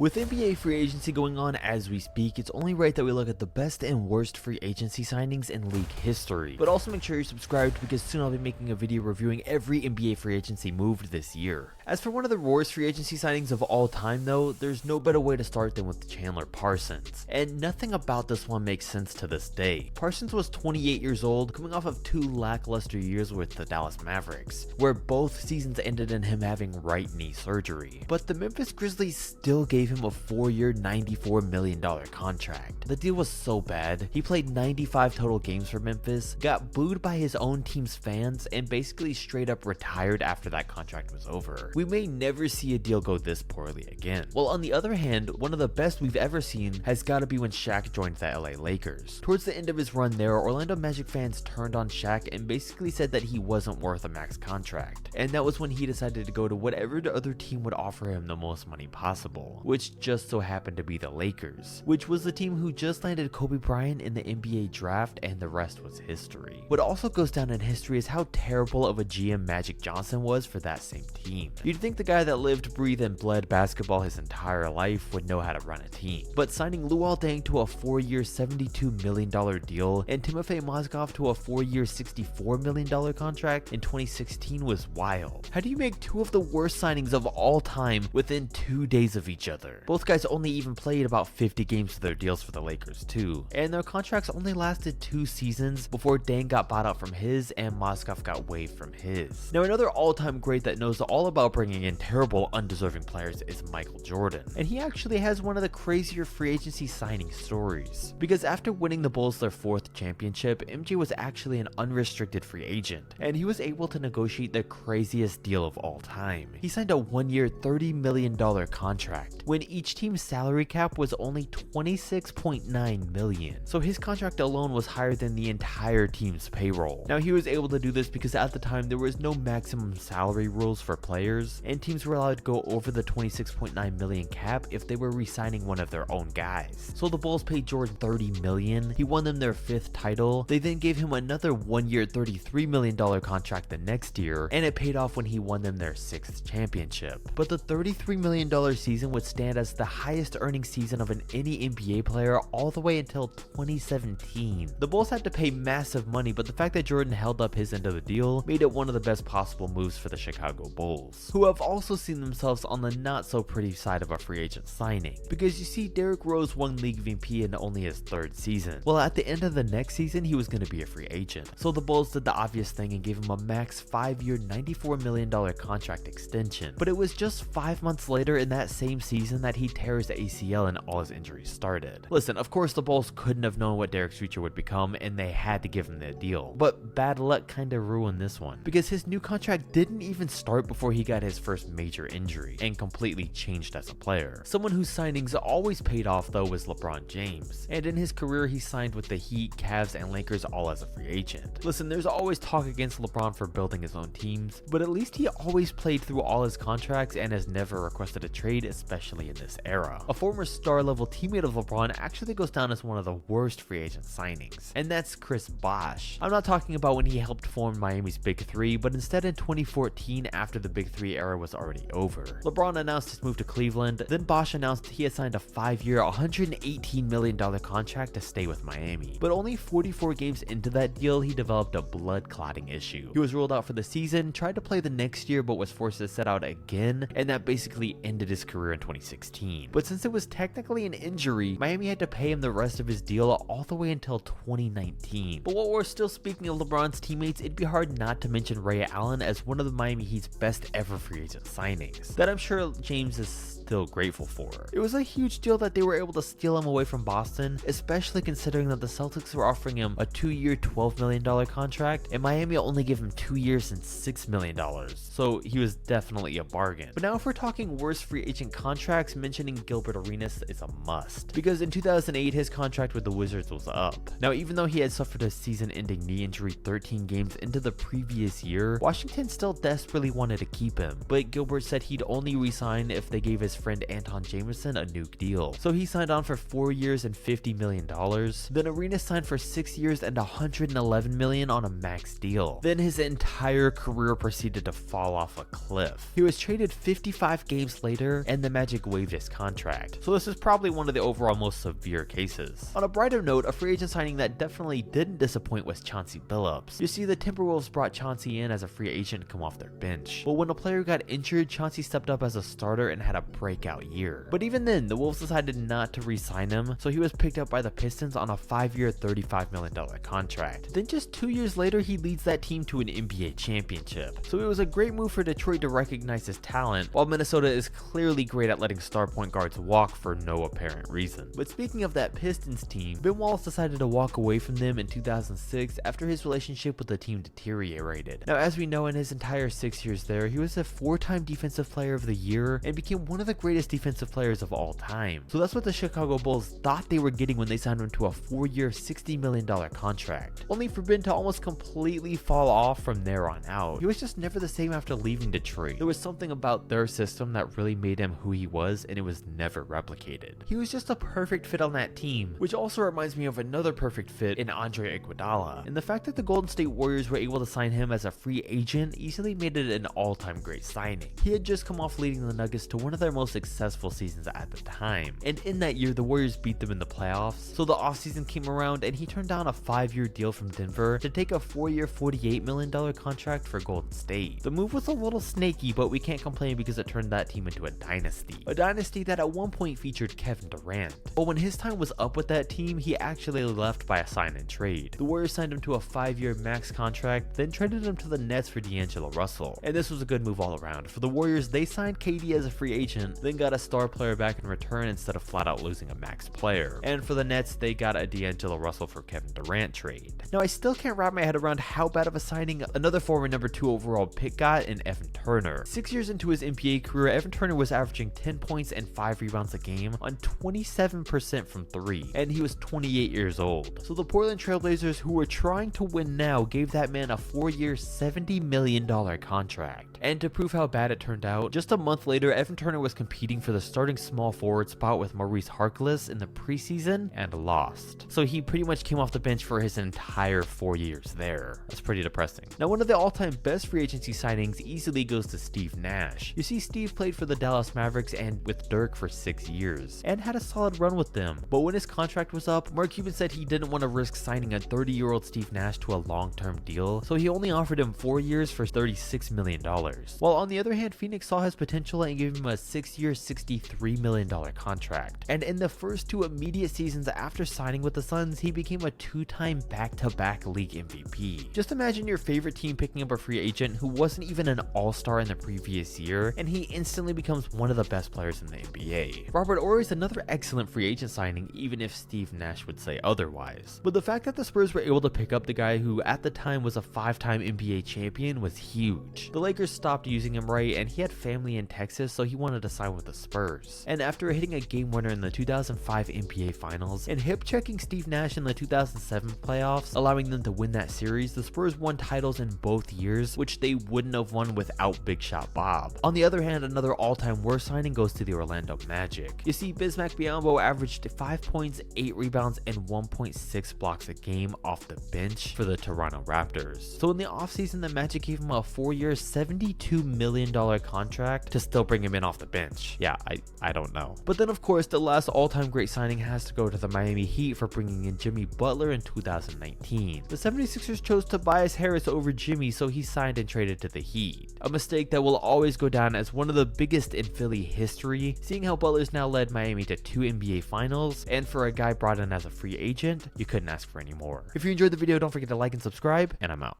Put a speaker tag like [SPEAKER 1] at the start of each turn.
[SPEAKER 1] With NBA free agency going on as we speak, it's only right that we look at the best and worst free agency signings in league history. But also make sure you're subscribed because soon I'll be making a video reviewing every NBA free agency moved this year. As for one of the worst free agency signings of all time though, there's no better way to start than with Chandler Parsons. And nothing about this one makes sense to this day. Parsons was 28 years old, coming off of 2 lackluster years with the Dallas Mavericks, where both seasons ended in him having right knee surgery. But the Memphis Grizzlies still gave him a 4-year, $94 million contract. The deal was so bad, he played 95 total games for Memphis, got booed by his own team's fans, and basically straight up retired after that contract was over. We may never see a deal go this poorly again. Well, on the other hand, one of the best we've ever seen has got to be when Shaq joined the LA Lakers. Towards the end of his run there, Orlando Magic fans turned on Shaq and basically said that he wasn't worth a max contract. And that was when he decided to go to whatever the other team would offer him the most money possible, which just so happened to be the Lakers, which was the team who just landed Kobe Bryant in the NBA draft, and the rest was history. What also goes down in history is how terrible of a GM Magic Johnson was for that same team. You'd think the guy that lived, breathed, and bled basketball his entire life would know how to run a team. But signing Luol Deng to a 4-year, $72 million deal and Timofey Mozgov to a 4-year, $64 million contract in 2016 was wild. How do you make two of the worst signings of all time within 2 days of each other? Both guys only even played about 50 games for their deals for the Lakers too, and their contracts only lasted 2 seasons before Deng got bought out from his and Mozgov got waived from his. Now another all-time great that knows all about bringing in terrible, undeserving players is Michael Jordan, and he actually has one of the crazier free agency signing stories, because after winning the Bulls their 4th championship, MJ was actually an unrestricted free agent, and he was able to negotiate the craziest deal of all time. He signed a 1-year, $30 million contract when each team's salary cap was only $26.9 million. So his contract alone was higher than the entire team's payroll. Now he was able to do this because at the time there was no maximum salary rules for players, and teams were allowed to go over the $26.9 million cap if they were re-signing one of their own guys. So the Bulls paid Jordan $30 million, he won them their 5th title, they then gave him another 1-year $33 million contract the next year, and it paid off when he won them their 6th championship. But the $33 million season would stand as the highest earning season of any NBA player all the way until 2017. The Bulls had to pay massive money, but the fact that Jordan held up his end of the deal made it one of the best possible moves for the Chicago Bulls, who have also seen themselves on the not so pretty side of a free agent signing. Because you see, Derrick Rose won league MVP in only his 3rd season. Well, at the end of the next season, he was going to be a free agent. So the Bulls did the obvious thing and gave him a max 5-year, $94 million contract extension. But it was just 5 months later in that same season that he tears the ACL and all his injuries started. Listen, of course the Bulls couldn't have known what Derrick's future would become, and they had to give him the deal. But bad luck kinda ruined this one, because his new contract didn't even start before he got his first major injury, and completely changed as a player. Someone whose signings always paid off though was LeBron James, and in his career he signed with the Heat, Cavs, and Lakers all as a free agent. Listen, there's always talk against LeBron for building his own teams, but at least he always played through all his contracts and has never requested a trade, especially in this era. A former star-level teammate of LeBron actually goes down as one of the worst free agent signings, and that's Chris Bosh. I'm not talking about when he helped form Miami's Big Three, but instead in 2014 after the Big Three era was already over. LeBron announced his move to Cleveland, then Bosh announced he had signed a 5-year, $118 million contract to stay with Miami. But only 44 games into that deal, he developed a blood-clotting issue. He was ruled out for the season, tried to play the next year but was forced to sit out again, and that basically ended his career in 2016. But since it was technically an injury, Miami had to pay him the rest of his deal all the way until 2019. But while we're still speaking of LeBron's teammates, it'd be hard not to mention Ray Allen as one of the Miami Heat's best ever free agent signings, that I'm sure James is still grateful for. It was a huge deal that they were able to steal him away from Boston, especially considering that the Celtics were offering him a 2-year, $12 million contract, and Miami only gave him 2 years and $6 million, so he was definitely a bargain. But now if we're talking worst free agent contracts, mentioning Gilbert Arena is a must, because in 2008 his contract with the Wizards was up. Now even though he had suffered a season-ending knee injury 13 games into the previous year, Washington still desperately wanted to keep him, but Gilbert said he'd only resign if they gave his friend Anton Jameson a new deal. So he signed on for 4 years and $50 million. Then Arena signed for 6 years and $111 million on a max deal. Then his entire career proceeded to fall off a cliff. He was traded 55 games later and the Magic waived his contract. So this is probably one of the overall most severe cases. On a brighter note, a free agent signing that definitely didn't disappoint was Chauncey Billups. You see, the Timberwolves brought Chauncey in as a free agent to come off their bench. But when a player got injured, Chauncey stepped up as a starter and had a breakout year. But even then, the Wolves decided not to re-sign him, so he was picked up by the Pistons on a 5-year $35 million contract. Then just 2 years later, he leads that team to an NBA championship. So it was a great move for Detroit to recognize his talent, while Minnesota is clearly great at letting star point guards walk for no apparent reason. But speaking of that Pistons team, Ben Wallace decided to walk away from them in 2006 after his relationship with the team deteriorated. Now, as we know, in his entire 6 years there, he was a 4-time Defensive Player of the Year and became one of the greatest defensive players of all time. So that's what the Chicago Bulls thought they were getting when they signed him to a 4-year $60 million contract, only for Ben to almost completely fall off from there on out. He was just never the same after leaving Detroit. There was something about their system that really made him who he was, and it was never replicated. He was just a perfect fit on that team, which also reminds me of another perfect fit in Andre Iguodala. And the fact that the Golden State Warriors were able to sign him as a free agent easily made it an all-time great signing. He had just come off leading the Nuggets to one of their most successful seasons at the time, and in that year the Warriors beat them in the playoffs. So the offseason came around and he turned down a 5-year deal from Denver to take a 4-year $48 million contract for Golden State. The move was a little snaky, but we can't complain because it turned that team into a dynasty that at one point featured Kevin Durant. But when his time was up with that team, he actually left by a sign and trade. The Warriors signed him to a 5-year max contract, then traded him to the Nets for D'Angelo Russell. And this was a good move all around. For the Warriors, they signed KD as a free agent, then got a star player back in return instead of flat out losing a max player. And for the Nets, they got a D'Angelo Russell for Kevin Durant trade. Now, I still can't wrap my head around how bad of a signing another former number 2 overall pick got in Evan Turner. 6 years into his NBA career, Evan Turner was averaging 10 points and 5 rebounds a game on 27% from 3, and he was 28 years old. So the Portland Trailblazers, who were trying to win now, gave that man a 4-year $70 million contract. And to prove how bad it turned out, just a month later, Evan Turner was competing for the starting small forward spot with Maurice Harkless in the preseason and lost. So he pretty much came off the bench for his entire 4 years there. That's pretty depressing. Now, one of the all-time best free agency signings easily goes to Steve Nash. You see, Steve played for the Dallas Mavericks and with Dirk for 6 years and had a solid run with them. But when his contract was up, Mark Cuban said he didn't want to risk signing a 30-year-old Steve Nash to a long-term deal, so he only offered him 4 years for $36 million. While on the other hand, Phoenix saw his potential and gave him a 6-year $63 million contract. And in the first 2 immediate seasons after signing with the Suns, he became a 2-time back-to-back league MVP. Just imagine your favorite team picking up a free agent who wasn't even an all-star in the previous year, and he instantly becomes one of the best players in the NBA. Robert Horry is another excellent free agent signing, even if Steve Nash would say otherwise. But the fact that the Spurs were able to pick up the guy who at the time was a 5-time NBA champion was huge. The Lakers stopped using him right, and he had family in Texas, so he wanted to sign with the Spurs. And after hitting a game winner in the 2005 NBA Finals and hip-checking Steve Nash in the 2007 playoffs, allowing them to win that series, the Spurs won titles in both years, which they wouldn't have won without Big Shot Bob. On the other hand, another all-time worst signing goes to the Orlando Magic. You see, Bismack Biyombo averaged 5 points, 8 rebounds, and 1.6 blocks a game off the bench for the Toronto Raptors. So in the offseason, the Magic gave him a 4-year $72 million contract to still bring him in off the bench. Yeah, I don't know. But then of course, the last all-time great signing has to go to the Miami Heat for bringing in Jimmy Butler in 2019. The 76ers chose Tobias Harris over Jimmy, so he signed and traded to the Heat. A mistake that will always go down as one of the biggest in Philly history, seeing how Butler's now led Miami to 2 NBA Finals, and for a guy brought in as a free agent, you couldn't ask for any more. If you enjoyed the video, don't forget to like and subscribe, and I'm out.